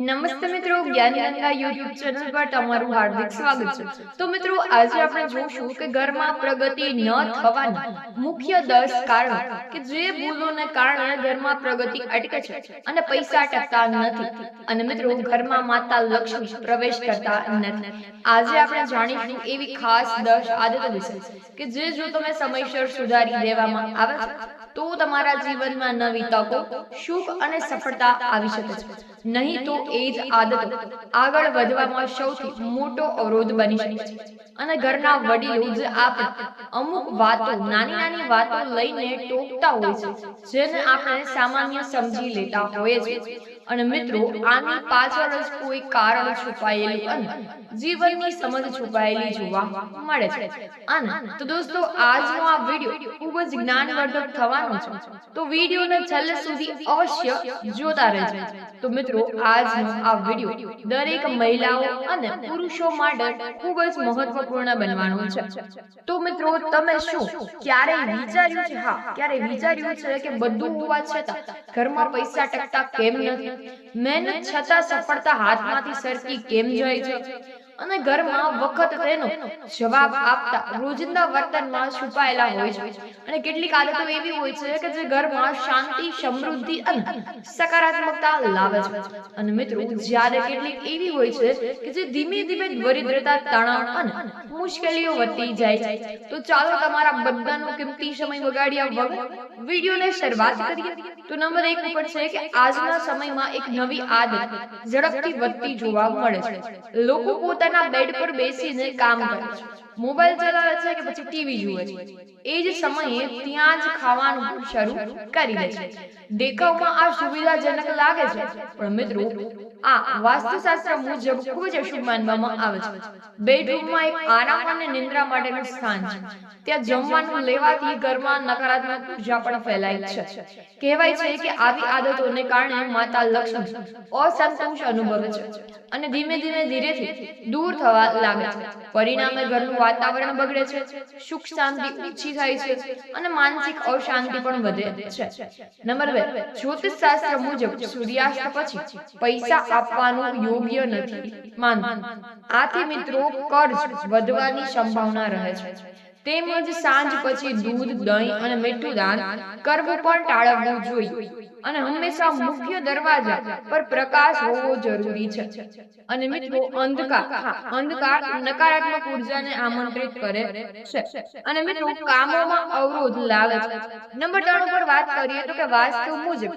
નમસ્તે મિત્રો, જ્ઞાન ગંગા યુટ્યુબ ચેનલ પર તમારું હાર્દિક સ્વાગત છે। તો મિત્રો, આજે આપણે જોશું કે ઘરમાં પ્રગતિ ન થવાના મુખ્ય 10 કારણો કે જે ભૂલોને કારણે ઘરમાં પ્રગતિ અટકે છે અને પૈસા ટકતા નથી અને મિત્રો ઘરમાં માતા લક્ષ્મી પ્રવેશ કરતા નથી। આજે આપણે જાણીશું એવી ખાસ 10 આદતો વિશે કે જે જો તમે સમયસર સુધારી દેવામાં આવે છે તો તમારા જીવનમાં નવી તકો, સુખ અને સફળતા આવી શકે છે। નહીં તો એ જ આદતો આગળ વધવામાં સૌથી મોટો અવરોધ બની શકે છે અને ઘરના વડીલો જે આપણે અમુક વાતો, નાની વાતો લઈને ટોકતા હોય છે જેને આપણે સામાન્ય સમજી લેતા હોઈએ છીએ અને મિત્રો આની પાછળ જ કોઈ કારણ છુપાયેલું અને જીવનની સમજ છુપાયેલી જોવા મળે છે। અને તો દોસ્તો, આજનો આ વિડિયો ખૂબ જ જ્ઞાનવર્ધક થવાનો છે, તો વિડિયોને છેલ્લે સુધી અવશ્ય જોતા રહેજો। તો મિત્રો, આજનો આ વિડિયો દરેક મહિલાઓ અને પુરુષો માટે ખૂબ જ મહત્વપૂર્ણ બનવાનો છે। તો મિત્રો, તમે શું ક્યારેય વિચાર્યું છે કે બધું હોવા છતાં ઘરમાં પૈસા ટકતા કેમ નથી? મહેનત છતાં સફળતા હાથમાંથી સરકી કેમ જાય છે? અને ઘરમાં વખત તેનો જવાબ આપતા રોજિંદા વર્તનમાં છુપાયેલા હોય છે અને કેટલીક આદતો એવી હોય છે કે જે ઘરમાં શાંતિ, સમૃદ્ધિ અને સકારાત્મકતા લાવે છે અને મિત્રો જ્યારે કેટલીક એવી હોય છે કે જે ધીમે ધીમે દરિદ્રતા, તણાવ અને મુશ્કેલીઓ વધતી જાય છે। તો ચાલો તમારા બધાનો કિંમતી સમય બગાડ્યા વગર વિડિયોને શરૂઆત કરીએ। તો નંબર 1 ઉપર છે કે આજના સમયમાં એક નવી આદત ઝડપથી વધતી જોવા મળે છે। લોકો પોતાના બેડ પર બેસીને કામ કરે છે, મોબાઈલ ચલાવે છે કે પછી ટીવી જુએ છે, એ જ સમયે ત્યાં જ ખાવાનું શરૂ કરી દે છે। દેખાવમાં આ સુવિધાજનક લાગે છે પણ મિત્રો આ વાસ્તુશાસ્ત્ર મુજબ ખૂબ જ અશુભ માનવામાં આવે છે। બેડરૂમમાં એક આરામ અને નિંદ્રા માટેનું સ્થાન છે, ત્યાં જમવાનું લેવાથી ઘરમાં નકારાત્મક ઉર્જા પણ ફેલાય છે। કહેવાય છે કે આવી આદતોને કારણે માતા લક્ષ્મી અસંતોષ અનુભવે છે અને ધીરેથી દૂર થવા લાગે છે। પરિણામે ઘરનું વાતાવરણ બગડે છે, સુખ શાંતિ ઓછી થાય છે અને માનસિક અશાંતિ પણ વધે છે। નંબર 2, જ્યોતિષ શાસ્ત્ર મુજબ સૂર્યાસ્ત પછી પૈસા આપવાનું યોગ્ય નથી માનવું। આથી મિત્રો કર્જ વધવાની સંભાવના રહે છે, તેમજ સાંજ પછી દૂધ, દહીં અને મીઠું દાન કરવું પણ ટાળવું જોઈએ અને હંમેશા મુખ્ય દરવાજા પર પ્રકાશ હોવો જરૂરી છે। અને મિત્રો અંધકાર નકારાત્મક ઉર્જાને આમંત્રિત કરે છે અને મિત્રો કામોમાં અવરોધ લાવે છે। નંબર 3 પર વાત કરીએ તો કે વાસ્તુ મુજબ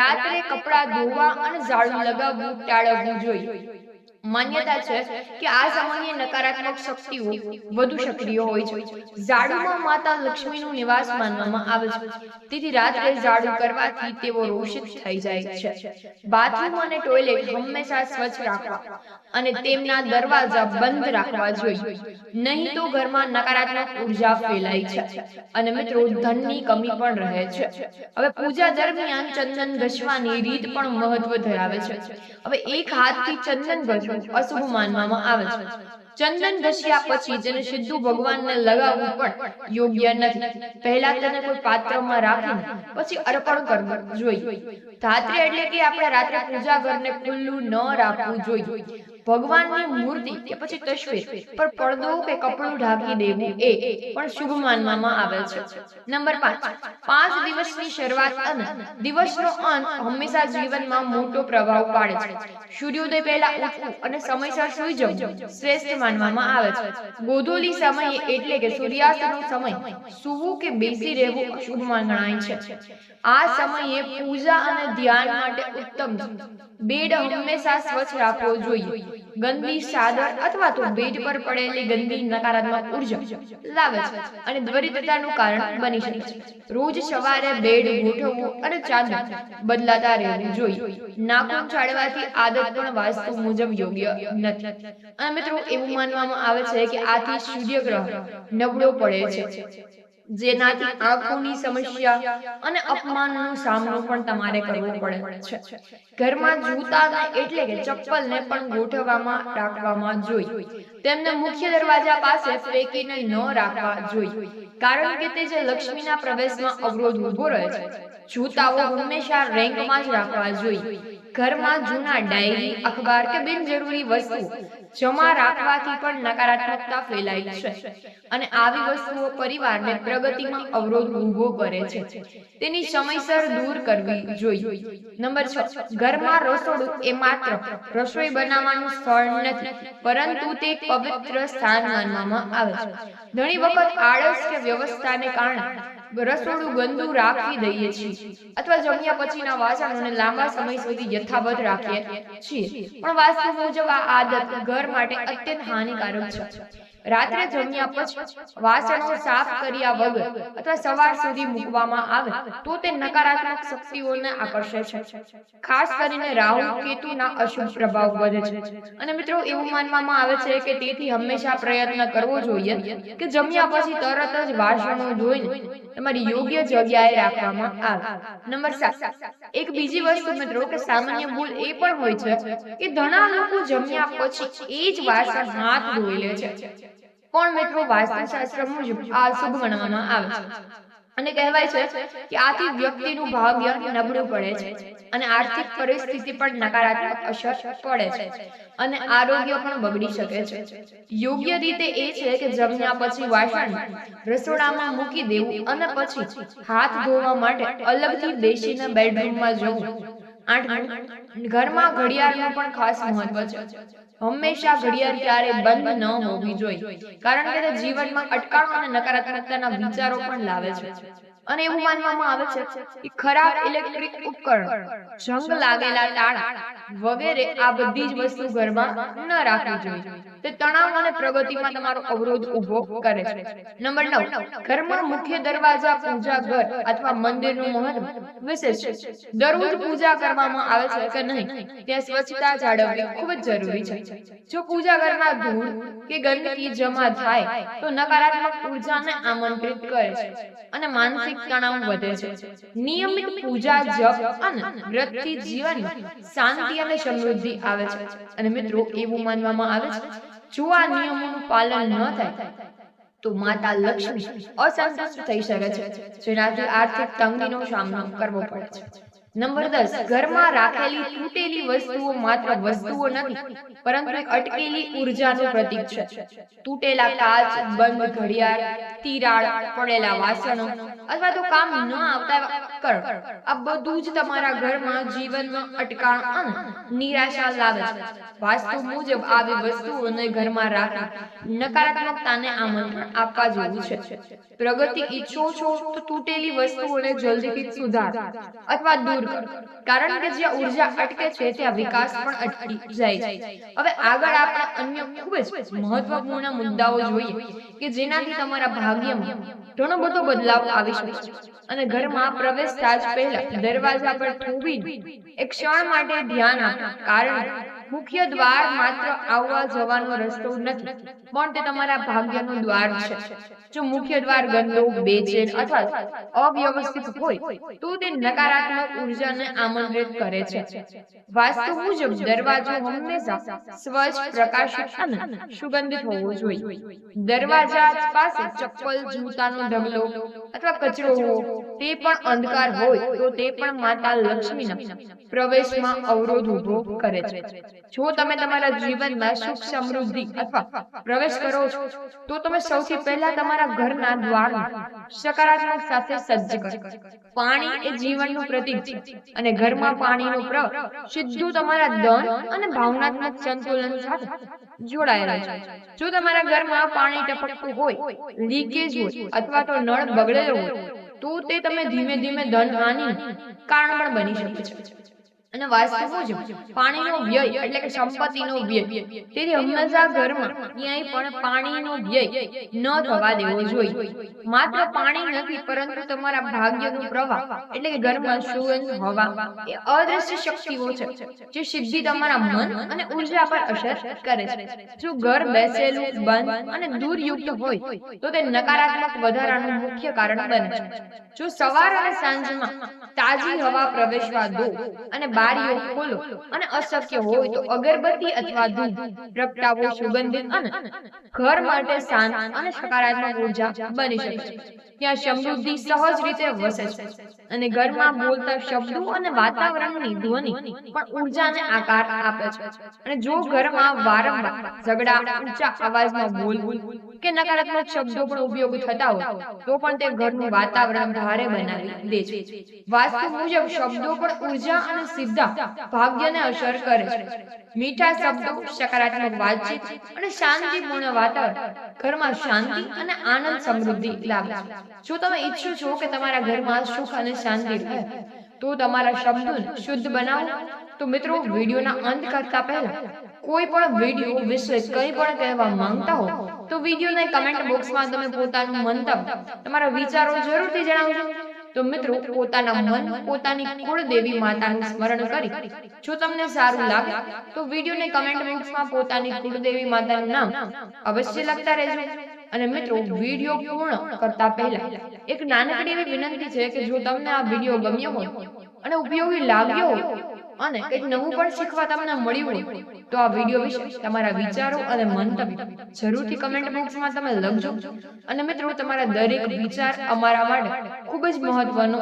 રાત્રે કપડાં ધોવા અને ઝાડુ લગાવવું ટાળવું જોઈએ। માન્યતા છે કે આ સમયે નકારાત્મક શક્તિઓ વધુ સક્રિય હોય છે। ઝાડુમાં માતા લક્ષ્મીનું નિવાસ માનવામાં આવે છે, તેથી રાત્રે ઝાડુ કરવાથી તેઓ રોષિત થઈ જાય છે। બાથરૂમ અને ટોયલેટ હંમેશા સ્વચ્છ રાખવા અને તેમના દરવાજા બંધ રાખવા જોઈએ, નહીં તો ઘરમાં નકારાત્મક ઉર્જા ફેલાય છે અને મિત્રો ધનની કમી પણ રહે છે। હવે પૂજા દરમિયાન ચંદન ઘસવાની રીત પણ મહત્વ ધરાવે છે। હવે એક હાથથી ચંદન ઘસવું અશુભ માનવામાં આવે છે। ચંદન ઘસ્યા પછી તેને સીધું ભગવાનને લગાવવું પણ યોગ્ય નથી। પહેલા તેને કોઈ પાત્રમાં રાખીને પછી અર્પણ કરવું જોઈએ। ધાત્રી એટલે કે આપણે રાત્રે પૂજા ઘરને ખુલ્લું ન રાખવું જોઈએ। ભગવાનની મૂર્તિ કે પછી તસવીર પર પડદો કે કપડું ઢાંકી દેવું એ પણ શુભ માનવામાં આવે છે। નંબર 5 દિવસની શરૂઆત અને દિવસનો અંત હંમેશા જીવનમાં મોટો પ્રભાવ પાડે છે। સૂર્યોદય પહેલા ઉઠવું અને સમયસર સૂઈ જવું શ્રેષ્ઠ માનવામાં આવે છે। ગોધૂલી સમયે એટલે કે સૂર્યાસ્તનો સમય સૂવું કે બેસી રહેવું અશુભ ગણાય છે। આ સમયે પૂજા અને ધ્યાન માટે ઉત્તમ છે। બેડ હંમેશા સ્વચ્છ રાખવો જોઈએ। ગંદી ચાદર અથવા તો બેડ પર પડેલી ગંદી નકારાત્મક ઉર્જા લાવે છે અને દરિદ્રતાનું કારણ બની શકે છે। રોજ સવારે બેડ ગોઠવવું અને ચાદર બદલાતા રહેવું જોઈએ। નાખૂન ચાળવાથી આદત પણ વાસ્તુ મુજબ યોગ્ય નથી અને મિત્રો એવું માનવામાં આવે છે કે આથી સૂર્યગ્રહ નબળો પડે છે, જેનાથી આંખોની સમસ્યા અને અપમાનનો સામનો પણ તમારે કરવો પડે છે। ઘરમાં જૂતાને એટલે કે ચપ્પલને પણ ગોઠવવામાં રાખવામાં જોઈએ, તેમને મુખ્ય દરવાજા પાસે ફેંકીને ન રાખવા જોઈએ, કારણ કે તે જે લક્ષ્મીના પ્રવેશમાં અવરોધ ઊભો રહે છે। જૂતાઓ હંમેશા રેન્કમાં જ રાખવા જોઈએ। ઘરમાં જૂના ડાયરી, અખબાર કે બિનજરૂરી વસ્તુ જમા રાખવાથી પણ નકારાત્મકતા ફેલાય છે અને આવી વસ્તુઓ પરિવારને પ્રગતિમાં અવરોધ ઊભો કરે છે. તેની સમયસર દૂર કરવી જોઈએ. નંબર 6, ઘરમાં રસોડું એ માત્ર રસોઈ બનાવવાનું સ્થળ નથી, પરંતુ તે એક પવિત્ર સ્થાન માનવામાં આવે છે. ઘણી વખત આળસ કે વ્યવસ્થાને કારણે રસોડું ગંદુ રાખી દઈએ છીએ અથવા જમ્યા પછીના વાસણોને લાંબા સમય સુધી યથાવત રાખીએ છીએ. પણ વાસ્તુ મુજબ આ આદત ઘર માટે અત્યંત હાનિકારક છે. રાત્રે જમ્યા પછી વાસણો સાફ કર્યા વગર અથવા સવાર સુધી મૂકવામાં આવે તો તે નકારાત્મક શક્તિઓને આકર્ષે છે. ખાસ કરીને રાહુ કેતુના અશુભ પ્રભાવ વધે છે. અને મિત્રો, એવું માનવામાં આવે છે કે તેથી હંમેશા પ્રયત્ન કરવો જોઈએ કે જમ્યા પછી તરત જ વાસણો ધોઈને તમારી યોગ્ય જગ્યાએ રાખવામાં આવે. નંબર 7, એક બીજી વસ્તુ મિત્રો કે સામાન્ય ભૂલ એ પણ હોય છે કે ઘણા લોકો જમ્યા પછી એ જ વાસણ હાથ ધોઈ લે છે. પણ મિત્રો, વાસ્તુશાસ્ત્ર મુજબ આ શુભ ગણવામાં આવે છે અને કહેવાય છે કે આથી વ્યક્તિનું ભાગ્ય નબળું પડે છે અને આર્થિક પરિસ્થિતિ પર નકારાત્મક અસર પડે છે અને આરોગ્ય પણ બગડી શકે છે. યોગ્ય રીતે એ છે કે જમ્યા પછી વાસણ રસોડામાં મૂકી દેવું અને પછી હાથ ધોવા માટે અલગથી બેસીને બેડરૂમમાં જવું. 8, ઘરમાં ઘડિયાળનું પણ ખાસ મહત્વ છે. હંમેશા ઘડિયાળ ક્યારે બંધ ન હોવી જોઈએ, કારણ કે તે જીવનમાં અટકળો અને નકારાત્મકતાના વિચારો પણ લાવે છે. અને એવું માનવામાં આવે છે કે ખરાબ ઇલેક્ટ્રિક ઉપકરણ, જંગ લાગેલા તાળા વગેરે આ બધી જ વસ્તુ ઘરમાં ન રાખવી જોઈએ. તે તણાવ અને પ્રગતિમાં તમારો અવરોધ ઊભો કરે છે. નંબર 9, ઘરમાં મુખ્ય દરવાજા, પૂજા ઘર અથવા મંદિરનું મહત્વ વિશેષ છે. દરરોજ પૂજા કરવામાં આવે છે કે નહીં, ત્યાં સ્વચ્છતા જાળવવી ખૂબ જ જરૂરી છે. જો પૂજા ઘરમાં ધૂળ કે ગંદકી જમા થાય તો નકારાત્મક ઉર્જાને આમંત્રિત કરે છે અને માનસિક તણાવ વધે છે. નિયમિત પૂજા, જપ અને વ્રતથી જીવનમાં શાંતિ અને સમૃદ્ધિ આવે છે. અને મિત્રો, એવું માનવામાં આવે છે જો આ નિયમોનું પાલન ન થાય તો માતા લક્ષ્મી અસંતુષ્ટ થઈ શકે છે, જેનાથી આર્થિક તંગીનો સામનો કરવો પડે છે. નંબર 10, ઘરમાં રાખેલી તૂટેલી વસ્તુઓ માત્ર વસ્તુઓ નથી, પરંતુ એક અટકેલી ઉર્જાનું પ્રતીક છે. તૂટેલા કાચ, બંધ ઘડિયાળ, તિરાડ, પડેલા વાસણો અથવા તો કામ ન આવતા ઉપકરણ, આ બધું જ તમારા ઘરમાં જીવનમાં અટકાણ અને નિરાશા લાવે છે. વાસ્તુ મુજબ આવી વસ્તુઓને ઘરમાં રાખી નકારાત્મકતાને આમંત્રણ આપવા જેવું છે. પ્રગતિ ઈચ્છો છો તો તૂટેલી વસ્તુઓને જલ્દીથી સુધારો અથવા દૂર કરો, કારણ કે જ્યાં ઉર્જા અટકે છે ત્યાં વિકાસ પણ અટકી જાય છે. હવે આગળ આપણે અન્ય ખૂબ જ મહત્વપૂર્ણ મુદ્દાઓ જોઈએ કે જેનાથી તમારા ભાગ્યમાં ઘણો બધો બદલાવ આવી શકે છે. અને ઘરમાં પ્રવેશતા જ પહેલા દરવાજા પર થોભીને એક ક્ષણ માટે ધ્યાન આપો, કારણ કે મુખ્ય દ્વાર માત્ર આવવા જવાનો રસ્તો નથી, પણ તે તમારા ભાગ્યનું દ્વાર છે. જો મુખ્ય દ્વાર ગંદો, બેચેન અથવા અવ્યવસ્થિત હોય તો તે નકારાત્મક ઉર્જાને આમંત્રિત કરે છે. વાસ્તુ મુજબ દરવાજો હંમેશા સ્વચ્છ, પ્રકાશિત અને સુગંધિત હોવો જોઈએ. દરવાજા પાસે ચપ્પલ, જૂતાનો ઢગલો અથવા કચરો હોવો, તે પણ અંધકાર હોય તો તે પણ માતા લક્ષ્મીના પ્રવેશમાં અવરોધ ઊભો કરે છે. જો તમે તમારા જીવનમાં સુખ, સમૃદ્ધિ અથવા પ્રવેશ કરો છો તો તમે સૌથી પહેલા તમારા ઘરના દ્વારને સકારાત્મક સાથે સજ્જ કરો. પાણી એ જીવનનું પ્રતીક છે અને ઘરમાં પાણીનો પ્રવાહ સીધું તમારા ધન અને ભાવનાત્મક સંતુલન સાથે જોડાયેલો છે. જો તમારા ઘરમાં પાણી ટપકતું હોય, લીકેજ હોય અથવા તો નળ બગડેલો હોય તો તે તમે ધીમે ધીમે ધનહાનિનું કારણ પણ બની શકે છે. અને વાસ્તુ મુજબ પાણીનો વ્યય એટલે કે સંપત્તિનો વ્યય, તેથી હંમેશા ઘરમાં ક્યાંય પણ પાણીનો વ્યય ન થવા દેવો જોઈએ. માત્ર પાણી નથી, પરંતુ તમારા ભાગ્યનો પ્રવાહ એટલે કે ઘરમાં સુગંધ, હવા એ અદ્રશ્ય શક્તિઓ છે જે સીધી તમારા મન અને ઉર્જા પર અસર કરે છે. જો ઘર બેસેલું, બંધ અને દૂરયુક્ત હોય તો તે નકારાત્મક વધારાનું મુખ્ય કારણ બને છે. જો સવાર અને સાંજમાં તાજી હવા પ્રવેશવા દો અને બારીઓ ખોલો અને અશક્ય હોય તો અગરબત્તી અથવા ધૂપ પ્રગટાવો સુગંધિત અને ઘર માટે શાંત અને સકારાત્મક ઉર્જા બની શકે છે. ત્યાં સમૃદ્ધિ સહજ રીતે વસે છે અને ઘરમાં બોલતા શબ્દો અને વાતાવરણની ધ્વનિ પણ ઉર્જાને આકાર આપે છે. અને જો ઘરમાં વારંવાર ઝઘડા, ઊંચા અવાજમાં બોલવું કે નકારાત્મક શબ્દો પણ ઉપયોગ થતા હોય તો પણ તે ઘરનું વાતાવરણ ભારે બનાવી દે છે. વાસ્તુ મુજબ શબ્દો પણ ઉર્જા અને સીધા ભાગ્યને અસર કરે છે. મીઠા શબ્દો, સકારાત્મક વાતચીત અને શાંતિપૂર્ણ વાતાવરણ ઘરમાં શાંતિ અને આનંદ સમૃદ્ધિ લાવે છે. જો તમે ઈચ્છો છો કે તમારા ઘરમાં સુખ અને શાંતિ રહે તો તમારા શબ્દોને શુદ્ધ બનાવો. તો મિત્રો, વિડીયોના અંત કરતા પહેલા કોઈ પણ વિડીયો વિશે કંઈ પણ કહેવા માંગતા હો તો વિડીયોના કમેન્ટ બોક્સમાં તમે પોતાનું મંતવ્ય, તમારા વિચારો જરૂરથી જણાવજો. તો મિત્રો, પોતાના મન, પોતાની કુળદેવી માતાનું સ્મરણ કરી જો તમને સારું લાગે તો વિડીયોને કમેન્ટ બોક્સમાં પોતાની કુળદેવી માતાનું નામ અવશ્ય લખતા રહેજો. અને મિત્રો, વિડીયો પૂર્ણ કરતા પહેલા એક નાનકડી એવી વિનંતી છે કે જો તમને આ વિડીયો ગમ્યો હોય અને ઉપયોગી લાગ્યો હોય અને કંઈક નવું પણ શીખવા તમને મળ્યું હોય તો આ વિડીયો વિશે તમારા વિચારો અને મંતવ્ય જરૂરથી કમેન્ટ બોક્સમાં તમે લખજો. અને મિત્રો, તમારા દરેક વિચાર અમારા માટે ખૂબ જ મહત્વનો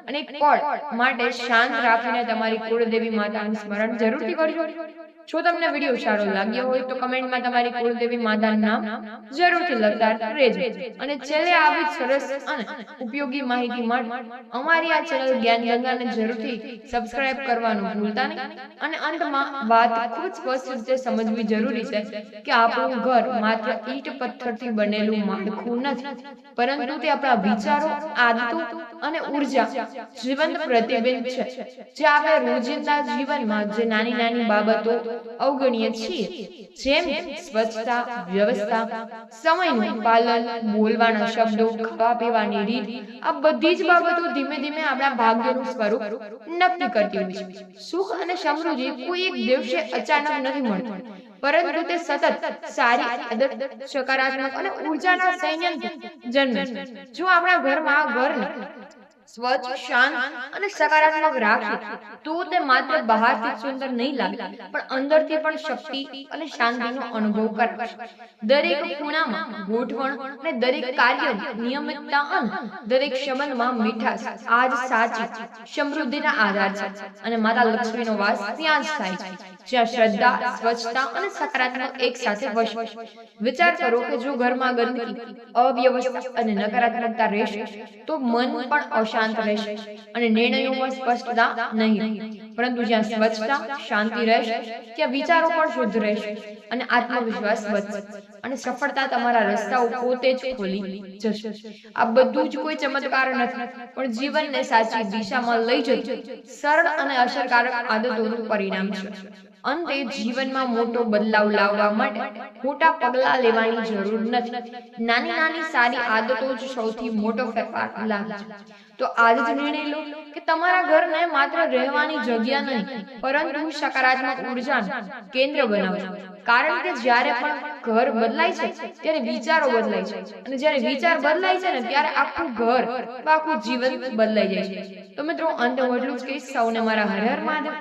અને એક પળ માટે શાંત રાખીને તમારી કુળદેવી માતાનું સ્મરણ જરૂરથી કરજો. જો તમને વિડીયો સારો લાગ્યો હોય તો કમેન્ટમાં તમારી કુળદેવી માતાનું નામ જરૂરથી લખતા રહેજો. અને છેલ્લે આવી સરસ અને ઉપયોગી માહિતી માટે અમારી આ ચેનલ જ્ઞાન ગંગાને જરૂરથી સબસ્ક્રાઇબ કરવાનું ભૂલતા નહીં. અને અંતમાં વાત ખૂબ સ્પષ્ટ રીતે સમજવી જરૂરી છે કે આપણું ઘર માત્ર ઈંટ પથ્થરથી બનેલું માળખું નથી, પરંતુ તે આપણા વિચારો, આદતો અને ઉર્જા જીવંત પ્રતિબિંબ છે. જે આપણે રોજિંદા જીવનમાં જે નાની નાની બાબતો અવગણીએ છીએ, જેમ સ્વચ્છતા, વ્યવસ્થા, સમયનું પાલન, બોલવાના શબ્દો, ખાવા પીવાની રીત, આ બધી જ બાબતો ધીમે ધીમે આપણા ભાગ્યનું સ્વરૂપ નક્કી કરતી હોય છે. સુખ અને સમૃદ્ધિ કોઈ એક દિવસે અચાનક નથી મળતી, પરંતુ તે સતત સારી આદત, સકારાત્મક અને ઉર્જાના સંયમથી જન્મે છે. જો આપણા ઘરને સ્વચ્છ, શાંત અને સકારાત્મક રાખીએ તો તે માત્ર બહારથી સુંદર નહીં લાગે પણ અંદરથી પણ શક્તિ અને શાંતિનો અનુભવ કરાવશે. દરેક ખૂણામાં ગોઠવણ અને દરેક કાર્યમાં નિયમિતતા અને દરેક સંબંધમાં મીઠાશ આ જ સાચી સમૃદ્ધિના આધાર છે. અને માતા લક્ષ્મીનો વાસ ત્યાં જ થાય છે જ્યાં શ્રદ્ધા, સ્વચ્છતા અને સકારાત્મક એક સાથે વસે. વિચાર કરો કે જો ઘરમાં ગંદકી, અવ્યવસ્થા અને નકારાત્મકતા રહેશે તો મન પણ અશાંત રહેશે અને નિર્ણયોમાં સ્પષ્ટતા નહીં. પરંતુ જ્યાં સ્વચ્છતા, શાંતિ રહેશે ત્યાં વિચારો પણ શુદ્ધ રહેશે અને આત્મવિશ્વાસ વધશે અને સફળતા તમારા રસ્તાઓ પોતે જ ખોલી જશે. આ બધું જ કોઈ ચમત્કાર નથી પણ જીવનને સાચી દિશામાં લઈ જતી સરળ અને અસરકારક આદતોનું પરિણામ છે. અંતે જીવનમાં મોટો બદલાવ લાવવા માટે મોટા પગલાં લેવાની જરૂર નથી. નાની નાની સારી આદતો જ સૌથી મોટો ફેરફાર લાવે છે. તો આજ જ નિર્ણય લો કે તમારા ઘરને માત્ર રહેવાની જગ્યા નહીં પરંતુ સકારાત્મક ઉર્જાનું કેન્દ્ર બનાવજો. કારણ કે જ્યારે પણ ઘર બદલાય છે ત્યારે વિચારો બદલાય છે અને જ્યારે વિચાર બદલાય છે ને ત્યારે આખું ઘર, આખું જીવન બદલાઈ જાય છે. તો મિત્રો, અંતે એટલું જ કહીશ. સૌને મારા હર હર મહાદેવ.